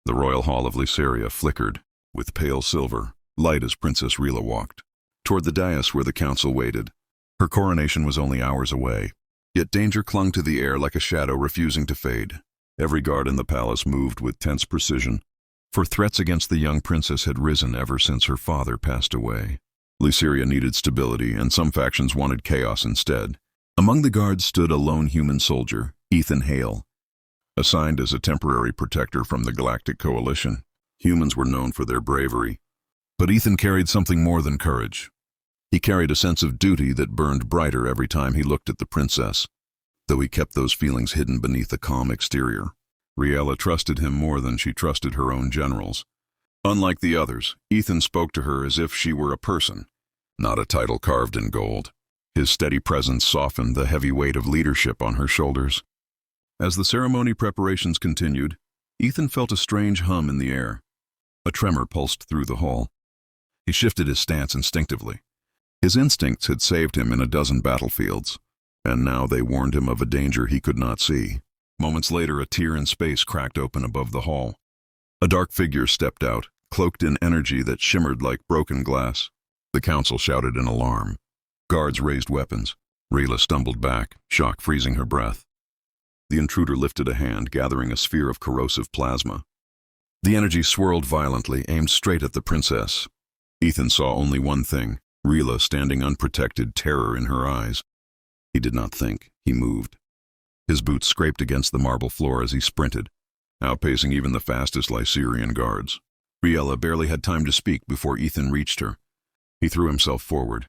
The royal hall of Lyceria flickered, with pale silver, light as Princess Rhyela walked, toward the dais where the council waited. Her coronation was only hours away, yet danger clung to the air like a shadow refusing to fade. Every guard in the palace moved with tense precision, for threats against the young princess had risen ever since her father passed away. Lyceria needed stability, and some factions wanted chaos instead. Among the guards stood a lone human soldier, Ethan Hale. Assigned as a temporary protector from the Galactic Coalition, humans were known for their bravery. But Ethan carried something more than courage. He carried a sense of duty that burned brighter every time he looked at the princess, though he kept those feelings hidden beneath a calm exterior. Rhyela trusted him more than she trusted her own generals. Unlike the others, Ethan spoke to her as if she were a person, not a title carved in gold. His steady presence softened the heavy weight of leadership on her shoulders. As the ceremony preparations continued, Ethan felt a strange hum in the air. A tremor pulsed through the hall. He shifted his stance instinctively. His instincts had saved him in a dozen battlefields, and now they warned him of a danger he could not see. Moments later, a tear in space cracked open above the hall. A dark figure stepped out, cloaked in energy that shimmered like broken glass. The council shouted in alarm. Guards raised weapons. Rhyela stumbled back, shock freezing her breath. The intruder lifted a hand, gathering a sphere of corrosive plasma. The energy swirled violently, aimed straight at the princess. Ethan saw only one thing, Rhyela standing unprotected, terror in her eyes. He did not think, he moved. His boots scraped against the marble floor as he sprinted, outpacing even the fastest Lycerian guards. Rhyela barely had time to speak before Ethan reached her. He threw himself forward,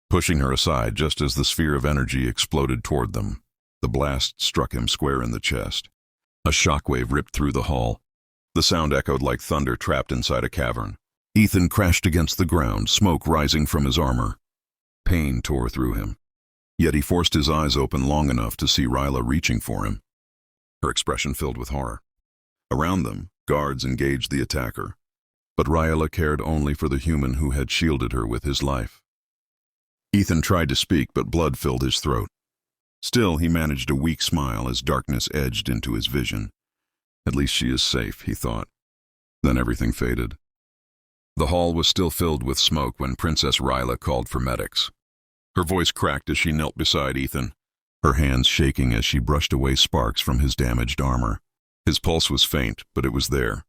pushing her aside just as the sphere of energy exploded toward them. The blast struck him square in the chest. A shockwave ripped through the hall. The sound echoed like thunder trapped inside a cavern. Ethan crashed against the ground, smoke rising from his armor. Pain tore through him. Yet he forced his eyes open long enough to see Rhyela reaching for him. Her expression filled with horror. Around them, guards engaged the attacker. But Rhyela cared only for the human who had shielded her with his life. Ethan tried to speak, but blood filled his throat. Still, he managed a weak smile as darkness edged into his vision. At least she is safe, he thought. Then everything faded. The hall was still filled with smoke when Princess Rhyela called for medics. Her voice cracked as she knelt beside Ethan, her hands shaking as she brushed away sparks from his damaged armor. His pulse was faint, but it was there,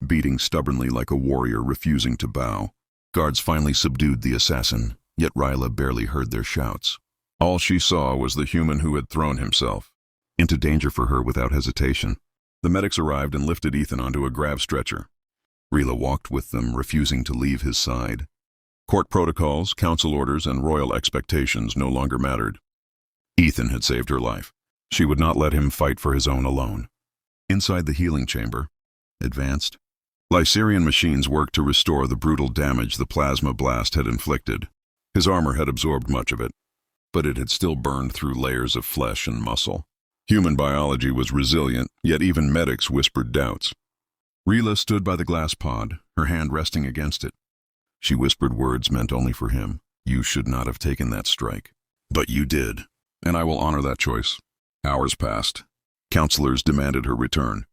beating stubbornly like a warrior refusing to bow. Guards finally subdued the assassin, yet Rhyela barely heard their shouts. All she saw was the human who had thrown himself into danger for her without hesitation. The medics arrived and lifted Ethan onto a grab stretcher. Rhyela walked with them, refusing to leave his side. Court protocols, council orders, and royal expectations no longer mattered. Ethan had saved her life. She would not let him fight for his own alone. Inside the healing chamber, advanced, Lycerian machines worked to restore the brutal damage the plasma blast had inflicted. His armor had absorbed much of it, but it had still burned through layers of flesh and muscle. Human biology was resilient, yet even medics whispered doubts. Rhyela stood by the glass pod, her hand resting against it. She whispered words meant only for him. You should not have taken that strike. But you did, and I will honor that choice. Hours passed. Counselors demanded her return.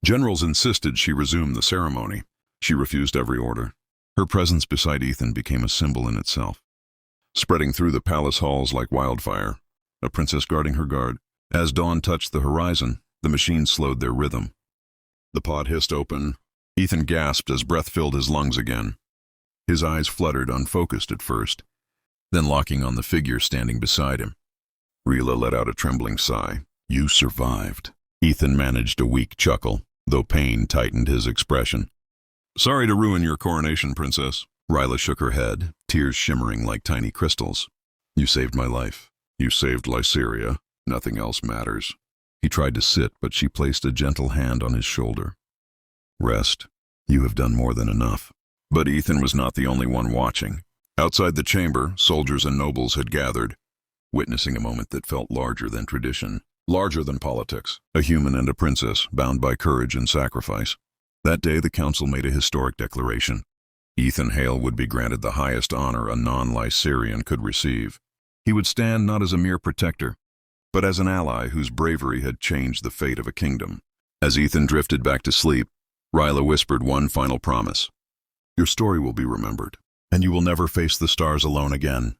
Generals insisted she resume the ceremony. She refused every order. Her presence beside Ethan became a symbol in itself, spreading through the palace halls like wildfire, a princess guarding her guard. As dawn touched the horizon, the machines slowed their rhythm. The pod hissed open. Ethan gasped as breath filled his lungs again. His eyes fluttered, unfocused at first, then locking on the figure standing beside him. Rhyela let out a trembling sigh. You survived. Ethan managed a weak chuckle, though pain tightened his expression. Sorry to ruin your coronation, Princess. Rhyela shook her head, tears shimmering like tiny crystals. You saved my life. You saved Lyceria. Nothing else matters. He tried to sit, but she placed a gentle hand on his shoulder. Rest. You have done more than enough. But Ethan was not the only one watching. Outside the chamber, soldiers and nobles had gathered, witnessing a moment that felt larger than tradition, larger than politics. A human and a princess, bound by courage and sacrifice. That day, the council made a historic declaration. Ethan Hale would be granted the highest honor a non-Lycerian could receive. He would stand not as a mere protector, but as an ally whose bravery had changed the fate of a kingdom. As Ethan drifted back to sleep, Rhyela whispered one final promise. Your story will be remembered, and you will never face the stars alone again.